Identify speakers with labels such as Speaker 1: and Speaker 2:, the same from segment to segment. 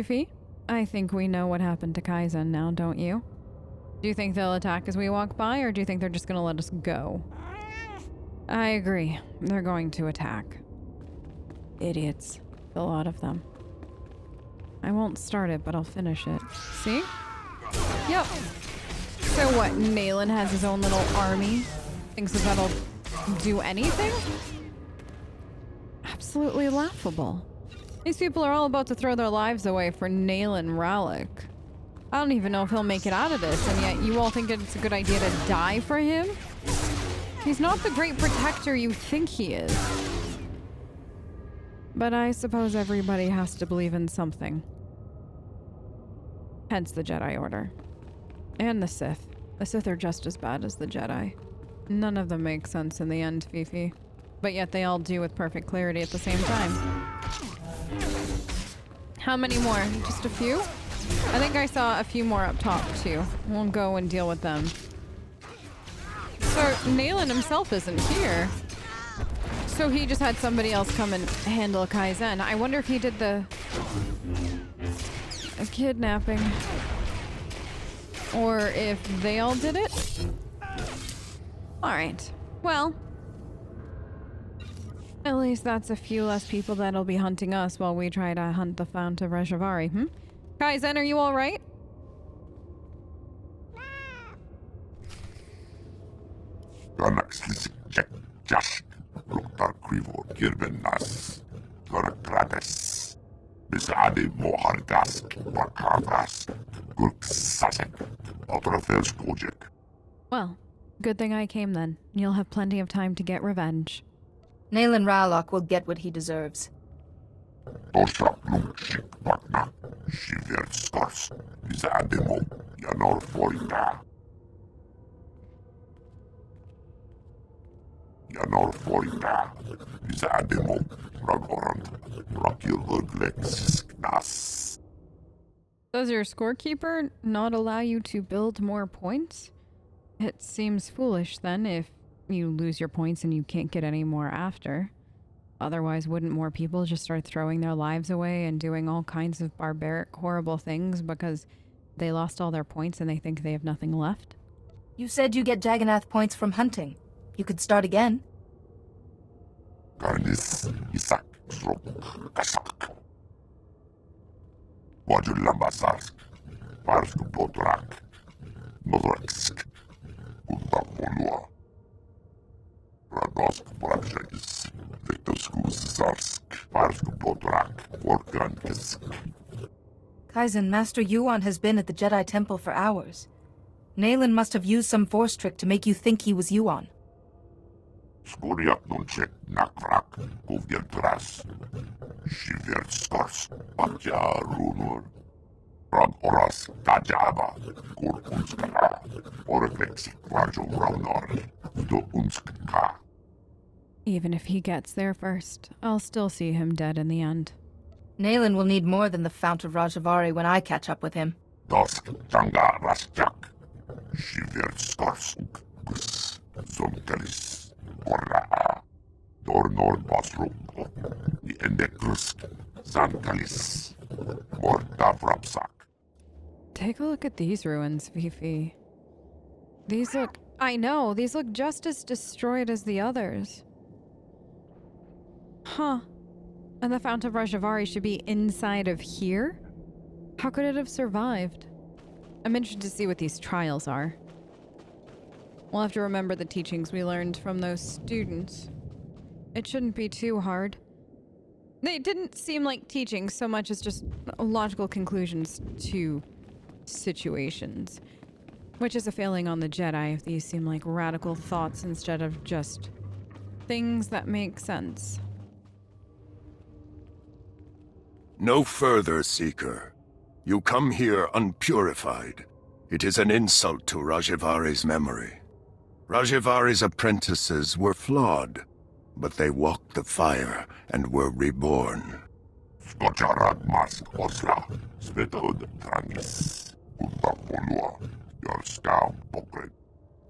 Speaker 1: Fifi, I think we know what happened to Kaizen now, don't you? Do you think they'll attack as we walk by, or do you think they're just gonna let us go? I agree. They're going to attack. Idiots. A lot of them. I won't start it, but I'll finish it. See? Yep. So what, Nalen has his own little army? Thinks that that'll do anything? Absolutely laughable. These people are all about to throw their lives away for Nalen Raloch. I don't even know if he'll make it out of this, and yet you all think it's a good idea to die for him? He's not the great protector you think he is. But I suppose everybody has to believe in something. Hence the Jedi Order. And the Sith. The Sith are just as bad as the Jedi. None of them make sense in the end, Fifi. But yet they all do with perfect clarity at the same time. How many more? Just a few? I think I saw a few more up top, too. We'll go and deal with them. So, Nalen himself isn't here. So he just had somebody else come and handle Kaizen. I wonder if he did the kidnapping. Or if they all did it? Alright. Well. At least that's a few less people that'll be hunting us while we try to hunt the Fount of Rajivari, hmm? Kaizen, are you alright? Well, good thing I came then. You'll have plenty of time to get revenge.
Speaker 2: Nalen Raloch will get what he deserves.
Speaker 1: Does your scorekeeper not allow you to build more points? It seems foolish then if you lose your points and you can't get any more after. Otherwise, wouldn't more people just start throwing their lives away and doing all kinds of barbaric, horrible things because they lost all their points and they think they have nothing left?
Speaker 2: You said you get Jagannath points from hunting. You could start again. Kaizen, Master Yuan has been at the Jedi Temple for hours. Nalen must have used some force trick to make you think he was Yuan.
Speaker 1: Even if he gets there first, I'll still see him dead in the end.
Speaker 2: Nalen will need more than the Fount of Rajivari when I catch up with him.
Speaker 1: Take a look at these ruins, Fifi. These look... I know, these look just as destroyed as the others. Huh. And the Fount of Rajivari should be inside of here? How could it have survived? I'm interested to see what these trials are. We'll have to remember the teachings we learned from those students. It shouldn't be too hard. They didn't seem like teachings so much as just logical conclusions to situations. Which is a failing on the Jedi if these seem like radical thoughts instead of just things that make sense.
Speaker 3: No further, Seeker. You come here unpurified. It is an insult to Rajivari's memory. Rajivari's apprentices were flawed, but they walked the fire and were reborn.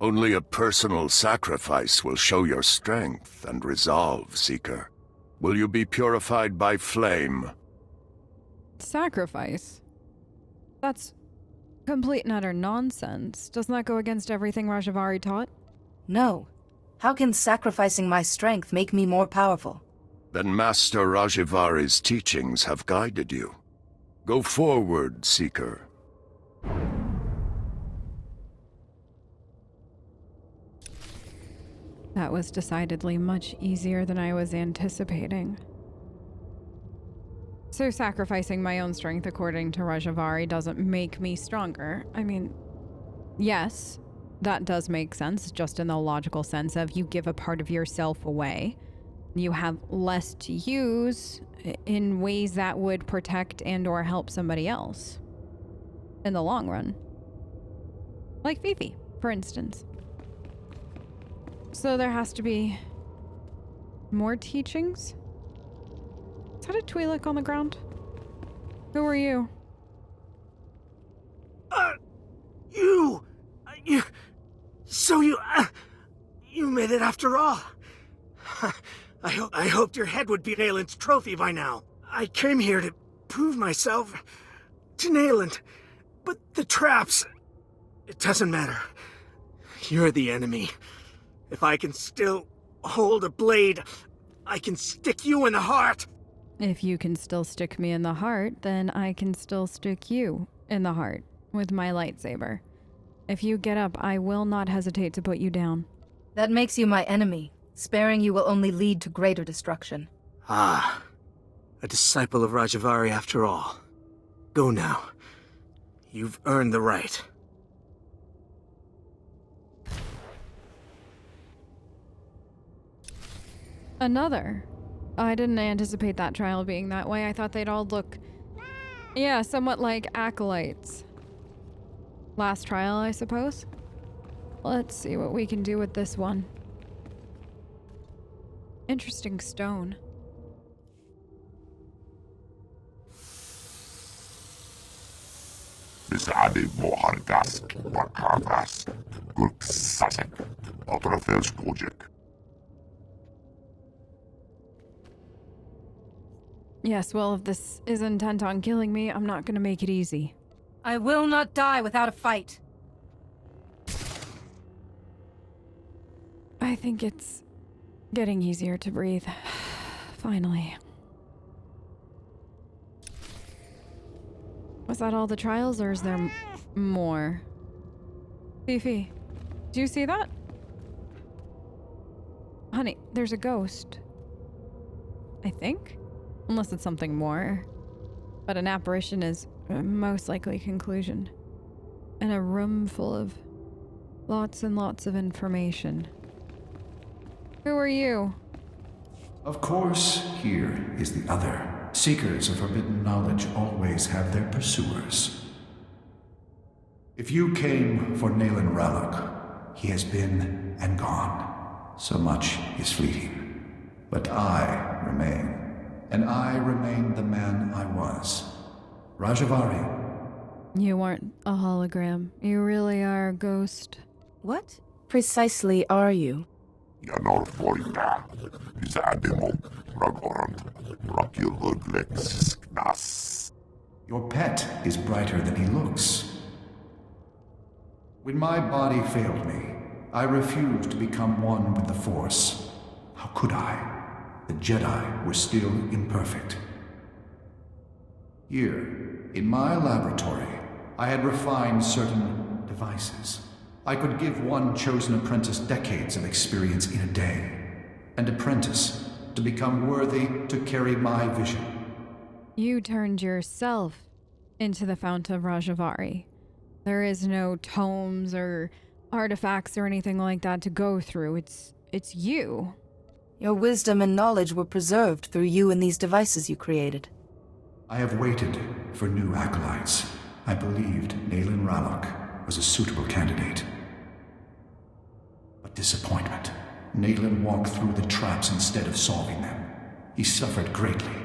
Speaker 3: Only a personal sacrifice will show your strength and resolve, Seeker. Will you be purified by flame?
Speaker 1: Sacrifice? That's complete and utter nonsense. Doesn't that go against everything Rajivari taught?
Speaker 2: No. How can sacrificing my strength make me more powerful?
Speaker 3: Then Master Rajivari's teachings have guided you. Go forward, Seeker.
Speaker 1: That was decidedly much easier than I was anticipating. So sacrificing my own strength according to Rajivari doesn't make me stronger. I mean, yes, that does make sense, just in the logical sense of you give a part of yourself away. You have less to use in ways that would protect and or help somebody else in the long run. Like Fifi, for instance. So there has to be more teachings? Is that a Twi'lek on the ground? Who are you?
Speaker 4: You made it after all. I hoped your head would be Nalen's trophy by now. I came here to prove myself to Nalen, but the traps, it doesn't matter. You're the enemy. If I can still hold a blade, I can stick you in the heart.
Speaker 1: If you can still stick me in the heart, then I can still stick you in the heart with my lightsaber. If you get up, I will not hesitate to put you down.
Speaker 2: That makes you my enemy. Sparing you will only lead to greater destruction.
Speaker 4: Ah, a disciple of Rajivari after all. Go now. You've earned the right.
Speaker 1: Another. I didn't anticipate that trial being that way. I thought they'd all look, yeah, somewhat like acolytes. Last trial, I suppose. Let's see what we can do with this one. Interesting stone.
Speaker 5: بسعادة محرقاس وكافاس قلت ساسك أطرافيش كوجك.
Speaker 1: Yes, well, if this is intent on killing me, I'm not gonna make it easy.
Speaker 2: I will not die without a fight.
Speaker 1: I think it's getting easier to breathe. Finally. Was that all the trials, or is there more? Fifi, do you see that? Honey, there's a ghost. I think? Unless it's something more. But an apparition is a most likely conclusion. And a room full of lots and lots of information. Who are you?
Speaker 6: Of course, here is the other. Seekers of forbidden knowledge always have their pursuers. If you came for Nalen Raloch, he has been and gone. So much is fleeting. But I remain. And I remain the man I was. Rajivari.
Speaker 1: You weren't a hologram. You really are a ghost.
Speaker 2: What precisely are you?
Speaker 5: Ja norfolta, bisademo, ragorant, rakiluglex.
Speaker 6: Your pet is brighter than he looks. When my body failed me, I refused to become one with the Force. How could I? The Jedi were still imperfect. Here, in my laboratory, I had refined certain devices. I could give one chosen apprentice decades of experience in a day. An apprentice to become worthy to carry my vision.
Speaker 1: You turned yourself into the Fount of Rajivari. There is no tomes or artifacts or anything like that to go through. It's you.
Speaker 2: Your wisdom and knowledge were preserved through you and these devices you created.
Speaker 6: I have waited for new acolytes. I believed Nalen Raloch was a suitable candidate. But disappointment. Nalen walked through the traps instead of solving them. He suffered greatly.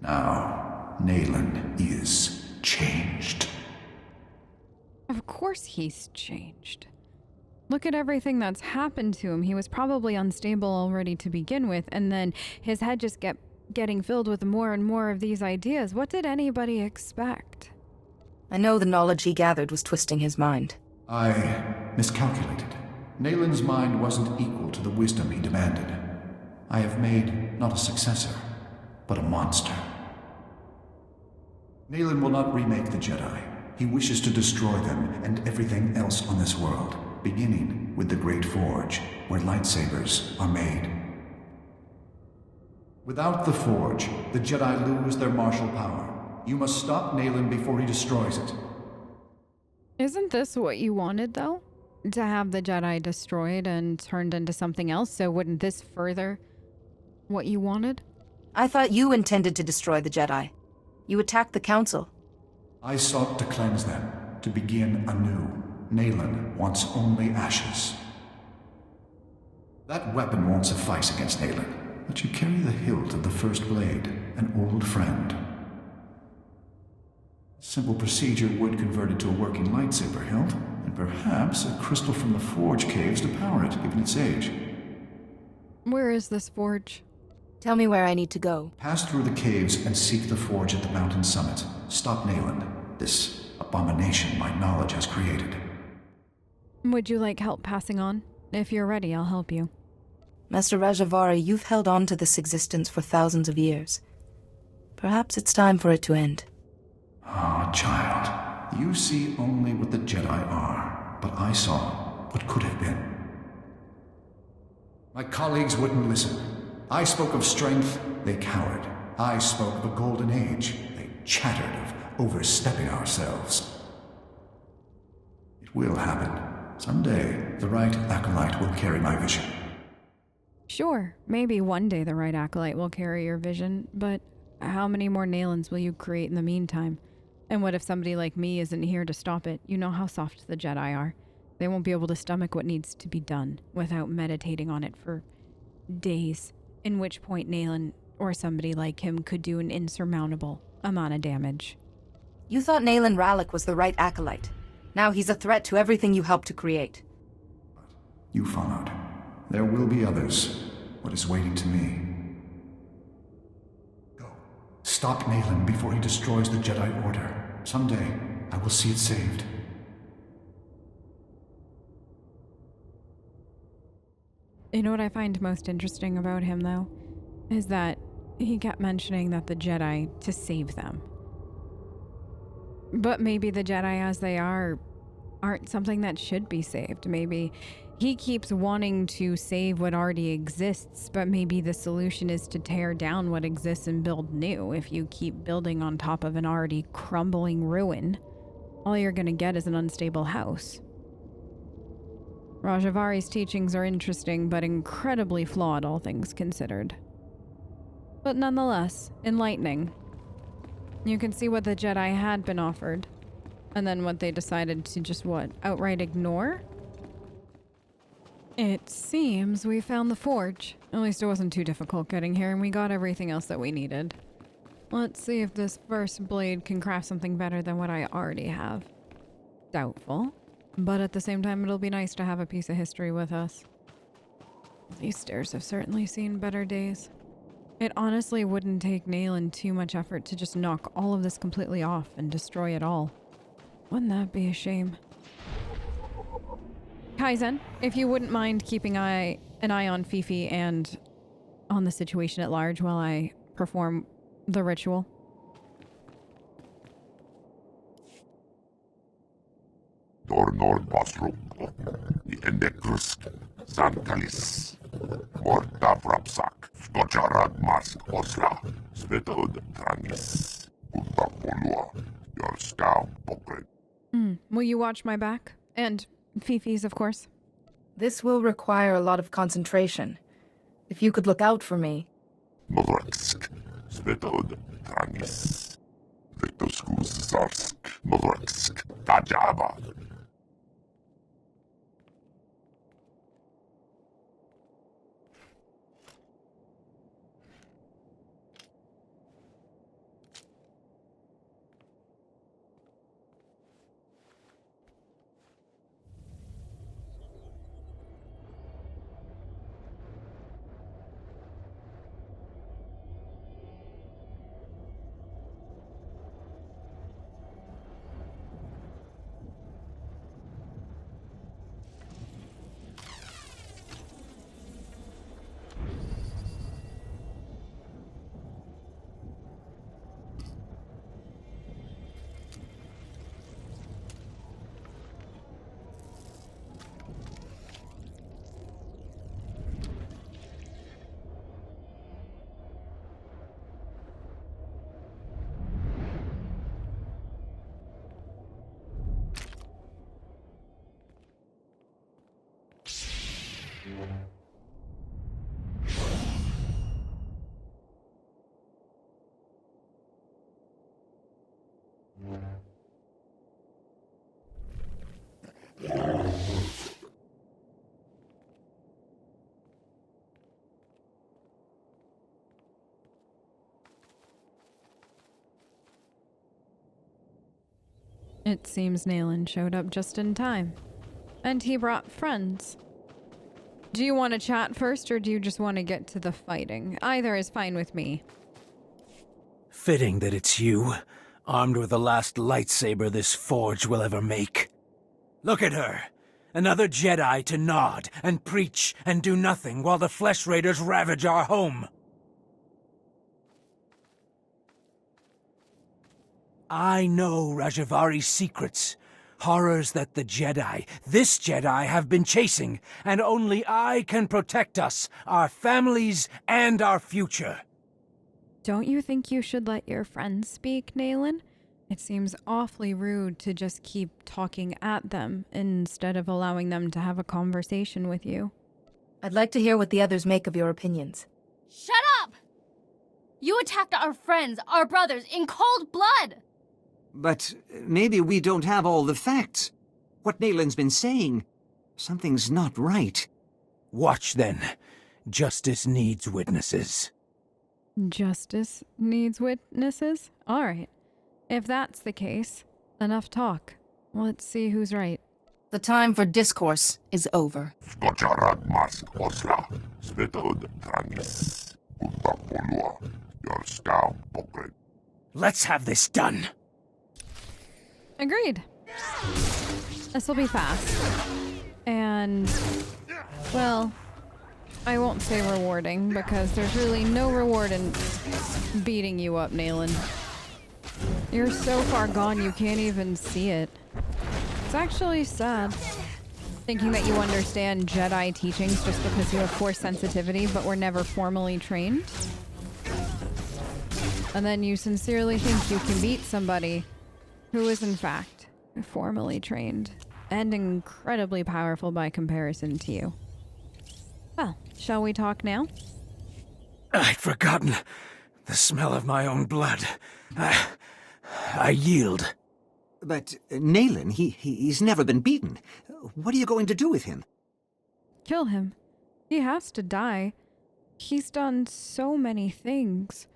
Speaker 6: Now, Nalen is changed.
Speaker 1: Of course he's changed. Look at everything that's happened to him. He was probably unstable already to begin with, and then his head just getting filled with more and more of these ideas. What did anybody expect?
Speaker 2: I know the knowledge he gathered was twisting his mind.
Speaker 6: I miscalculated. Nalen's mind wasn't equal to the wisdom he demanded. I have made not a successor, but a monster. Nalen will not remake the Jedi. He wishes to destroy them and everything else on this world, beginning with the Great Forge, where lightsabers are made. Without the Forge, the Jedi lose their martial power. You must stop Nalen before he destroys it.
Speaker 1: Isn't this what you wanted, though? To have the Jedi destroyed and turned into something else, so wouldn't this further what you wanted?
Speaker 2: I thought you intended to destroy the Jedi. You attacked the Council.
Speaker 6: I sought to cleanse them, to begin anew. Nalen wants only ashes. That weapon won't suffice against Nalen, but you carry the hilt of the First Blade, an old friend. Simple procedure would convert it to a working lightsaber hilt, and perhaps a crystal from the Forge caves to power it, given its age.
Speaker 1: Where is this forge?
Speaker 2: Tell me where I need to go.
Speaker 6: Pass through the caves and seek the Forge at the mountain summit. Stop Nalen, this abomination my knowledge has created.
Speaker 1: Would you like help passing on? If you're ready, I'll help you.
Speaker 2: Master Rajivari, you've held on to this existence for thousands of years. Perhaps it's time for it to end.
Speaker 6: Ah, child, you see only what the Jedi are, but I saw what could have been. My colleagues wouldn't listen. I spoke of strength, they cowered. I spoke of a golden age, they chattered of overstepping ourselves. It will happen. Someday, the right acolyte will carry my vision.
Speaker 1: Sure, maybe one day the right acolyte will carry your vision, but how many more Nalens will you create in the meantime? And what if somebody like me isn't here to stop it? You know how soft the Jedi are. They won't be able to stomach what needs to be done without meditating on it for days, in which point Nalen or somebody like him could do an insurmountable amount of damage.
Speaker 2: You thought Nalen Raloch was the right acolyte. Now he's a threat to everything you helped to create.
Speaker 6: You followed. There will be others. What is waiting to me? Go. Stop Nalen before he destroys the Jedi Order. Someday, I will see it saved.
Speaker 1: You know what I find most interesting about him, though? Is that he kept mentioning that the Jedi to save them. But maybe the Jedi as they are aren't something that should be saved. Maybe he keeps wanting to save what already exists, but maybe the solution is to tear down what exists and build new. If you keep building on top of an already crumbling ruin, all you're going to get is an unstable house. Rajavari's teachings are interesting, but incredibly flawed, all things considered. But nonetheless, enlightening. You can see what the Jedi had been offered, and then what they decided to just, outright ignore? It seems we found the forge. At least it wasn't too difficult getting here, and we got everything else that we needed. Let's see if this first blade can craft something better than what I already have. Doubtful. But at the same time, it'll be nice to have a piece of history with us. These stairs have certainly seen better days. It honestly wouldn't take Nalen too much effort to just knock all of this completely off and destroy it all. Wouldn't that be a shame? Kaizen, if you wouldn't mind keeping an eye on Fifi and on the situation at large while I perform the ritual.
Speaker 5: Dornor Basrum, the Endekrusk, Sankalis, Morta Vrapsak, Skojarad Mask Osla, SWTOR Trangis, Untapolua, your scout Pokret.
Speaker 1: Will you watch my back? And Fifi's, of course.
Speaker 2: This will require a lot of concentration. If you could look out for me.
Speaker 5: Nodraksk, SWTOR Trangis, Vectoskus Zarsk, Nodraksk, Tajaba.
Speaker 1: It seems Nalen showed up just in time. And he brought friends. Do you want to chat first, or do you just want to get to the fighting? Either is fine with me.
Speaker 4: Fitting that it's you, armed with the last lightsaber this forge will ever make. Look at her. Another Jedi to nod and preach and do nothing while the Flesh Raiders ravage our home. I know Rajivari's secrets. Horrors that the Jedi, this Jedi, have been chasing, and only I can protect us, our families, and our future.
Speaker 1: Don't you think you should let your friends speak, Nalen? It seems awfully rude to just keep talking at them instead of allowing them to have a conversation with you.
Speaker 2: I'd like to hear what the others make of your opinions.
Speaker 7: Shut up! You attacked our friends, our brothers, in cold blood!
Speaker 8: But maybe we don't have all the facts. What Nalen's been saying, something's not right.
Speaker 4: Watch then. Justice needs witnesses.
Speaker 1: Justice needs witnesses? All right. If that's the case, enough talk. Let's see who's right.
Speaker 2: The time for discourse is over.
Speaker 5: SWTOR Jedi, SWTOR Jedi.
Speaker 4: Let's have this done.
Speaker 1: Agreed. This will be fast. And, well, I won't say rewarding, because there's really no reward in beating you up, Nalen. You're so far gone you can't even see it. It's actually sad. Thinking that you understand Jedi teachings just because you have Force sensitivity but were never formally trained. And then you sincerely think you can beat somebody who is in fact formally trained and incredibly powerful by comparison to you. Well, shall we talk now?
Speaker 4: I'd forgotten the smell of my own blood. I yield.
Speaker 8: But Nalen, he's never been beaten. What are you going to do with him?
Speaker 1: Kill him. He has to die. He's done so many things.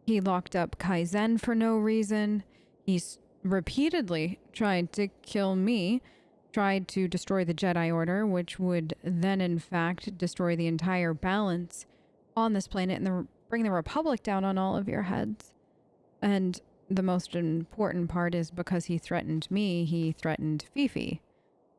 Speaker 1: He locked up Kaizen for no reason. He's repeatedly tried to kill me, tried to destroy the Jedi Order, which would then in fact destroy the entire balance on this planet and bring the Republic down on all of your heads. And the most important part is because he threatened me, he threatened Fifi.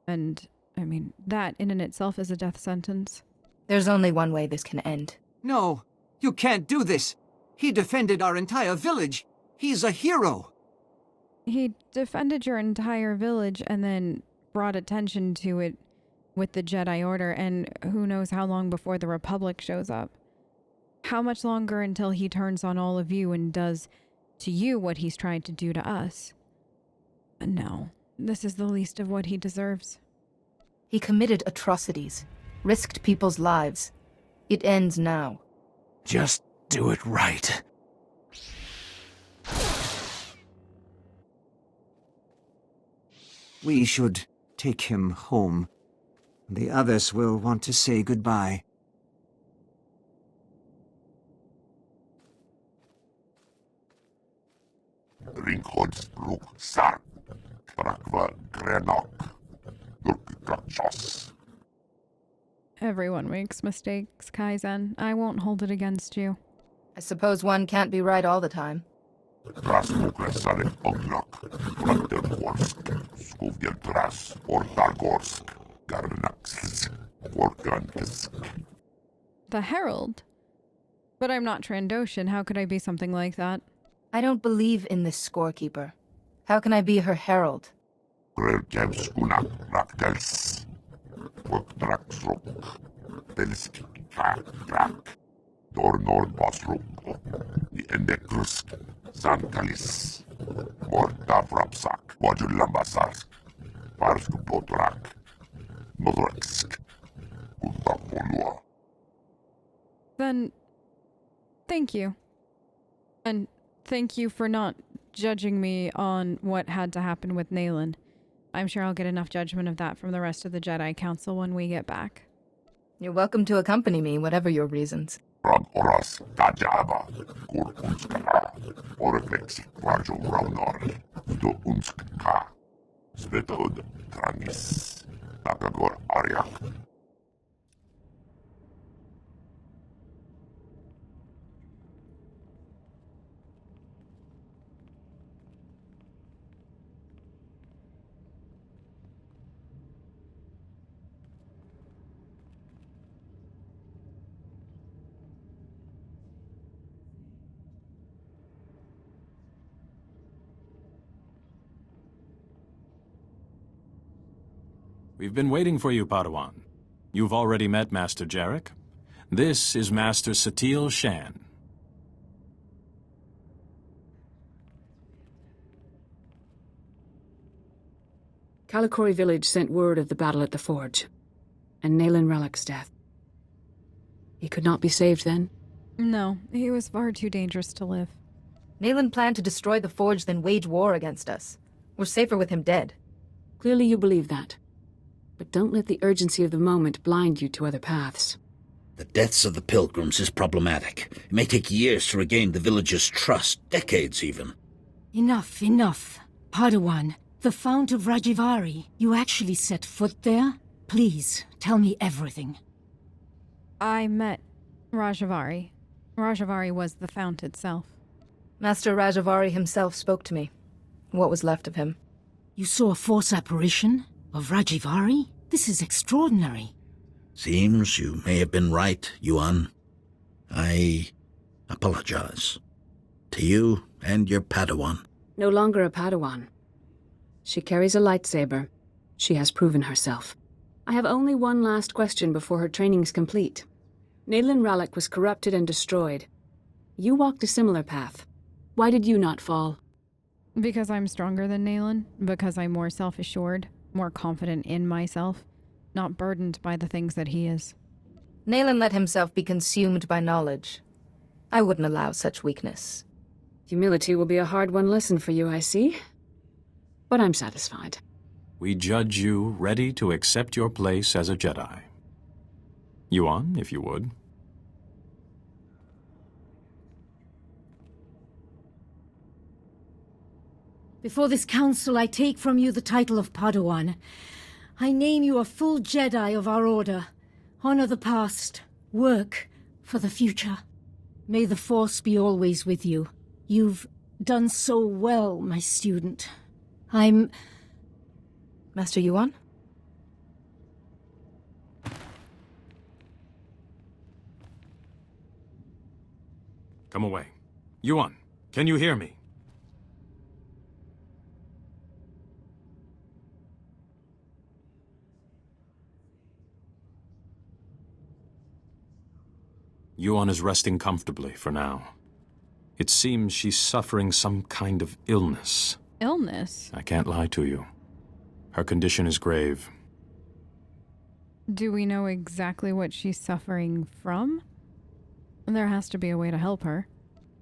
Speaker 1: And, I mean, that in and itself is a death sentence.
Speaker 2: There's only one way this can end.
Speaker 8: No, you can't do this. He defended our entire village. He's a hero.
Speaker 1: He defended your entire village and then brought attention to it with the Jedi Order, and who knows how long before the Republic shows up. How much longer until he turns on all of you and does to you what he's tried to do to us? No, this is the least of what he deserves.
Speaker 2: He committed atrocities, risked people's lives. It ends now.
Speaker 4: Just do it right.
Speaker 8: We should take him home. The others will want to say goodbye.
Speaker 5: Ringholz Ruk Sark, Trakva Grenok, Lurkachos.
Speaker 1: Everyone makes mistakes, Kaizen. I won't hold it against you.
Speaker 2: I suppose one can't be right all the time.
Speaker 5: Rasmukresare Oglok, Brandenhorsk, Skuvjeltras, Ortargorsk, Garnax, Orkankisk.
Speaker 1: The Herald? But I'm not Trandoshan. How could I be something like that?
Speaker 2: I don't believe in this scorekeeper. How can I be her herald?
Speaker 5: Grelkevskuna, Raktels, Ortraksrok, Telsk, Krak, Dornor Basrok, the Endekrusk, Zankalis, Mortavrapsak, Wajulambasarsk, Parsk Potrak, Modreksk, Utapolua.
Speaker 1: Then, thank you. And thank you for not judging me on what had to happen with Nalen. I'm sure I'll get enough judgment of that from the rest of the Jedi Council when we get back.
Speaker 2: You're welcome to accompany me, whatever your reasons.
Speaker 5: Oras tajaba, kur unskala, oreflexi kvarjo raunor, do unskka, svetod trangis, takagor ariak.
Speaker 9: We've been waiting for you, Padawan. You've already met Master Jarek. This is Master SWTOR Shan.
Speaker 10: Kalikori village sent word of the battle at the forge, and Nalen Raloch's death. He could not be saved then?
Speaker 1: No, he was far too dangerous to live.
Speaker 2: Nalen planned to destroy the forge, then wage war against us. We're safer with him dead.
Speaker 10: Clearly you believe that. But don't let the urgency of the moment blind you to other paths.
Speaker 11: The deaths of the pilgrims is problematic. It may take years to regain the villagers' trust, decades even.
Speaker 12: Enough, enough. Padawan, the Fount of Rajivari, you actually set foot there? Please, tell me everything.
Speaker 1: I met Rajivari. Rajivari was the Fount itself.
Speaker 2: Master Rajivari himself spoke to me. What was left of him.
Speaker 12: You saw a force apparition? Of Rajivari? This is extraordinary.
Speaker 11: Seems you may have been right, Yuan. I apologize. To you and your Padawan.
Speaker 10: No longer a Padawan. She carries a lightsaber. She has proven herself. I have only one last question before her training's complete. Nalen Raloch was corrupted and destroyed. You walked a similar path. Why did you not fall?
Speaker 1: Because I'm stronger than Nalen. Because I'm more self-assured. More confident in myself, not burdened by the things that he is.
Speaker 2: Nalen let himself be consumed by knowledge. I wouldn't allow such weakness.
Speaker 10: Humility will be a hard-won lesson for you, I see. But I'm satisfied.
Speaker 9: We judge you ready to accept your place as a Jedi. Yuan, if you would.
Speaker 12: Before this council, I take from you the title of Padawan. I name you a full Jedi of our order. Honor the past. Work for the future. May the Force be always with you. You've done so well, my student. I'm...
Speaker 2: Master Yuan?
Speaker 9: Come away. Yuan, can you hear me? Yuan is resting comfortably for now. It seems she's suffering some kind of illness.
Speaker 1: Illness?
Speaker 9: I can't lie to you. Her condition is grave.
Speaker 1: Do we know exactly what she's suffering from? There has to be a way to help her.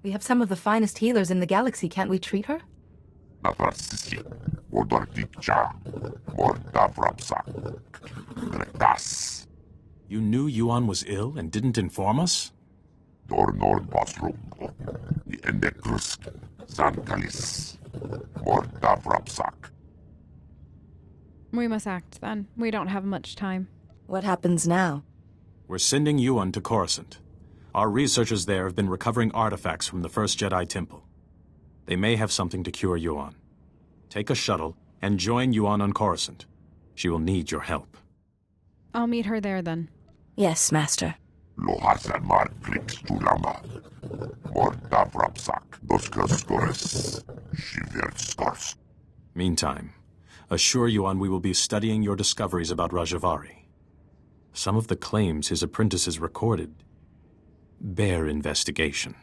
Speaker 2: We have some of the finest healers in the galaxy. Can't we treat her?
Speaker 9: You knew Yuan was ill and didn't inform us?
Speaker 1: We must act then. We don't have much time.
Speaker 2: What happens now?
Speaker 9: We're sending Yuan to Coruscant. Our researchers there have been recovering artifacts from the first Jedi Temple. They may have something to cure Yuan. Take a shuttle and join Yuan on Coruscant. She will need your help.
Speaker 1: I'll meet her there then.
Speaker 2: Yes, Master.
Speaker 9: Meantime, assure Yuan we will be studying your discoveries about Rajivari. Some of the claims his apprentices recorded bear investigation.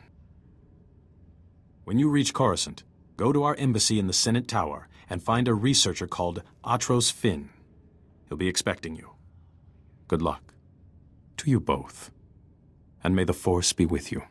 Speaker 9: When you reach Coruscant, go to our embassy in the Senate Tower and find a researcher called Atros Finn. He'll be expecting you. Good luck. To you both. And may the Force be with you.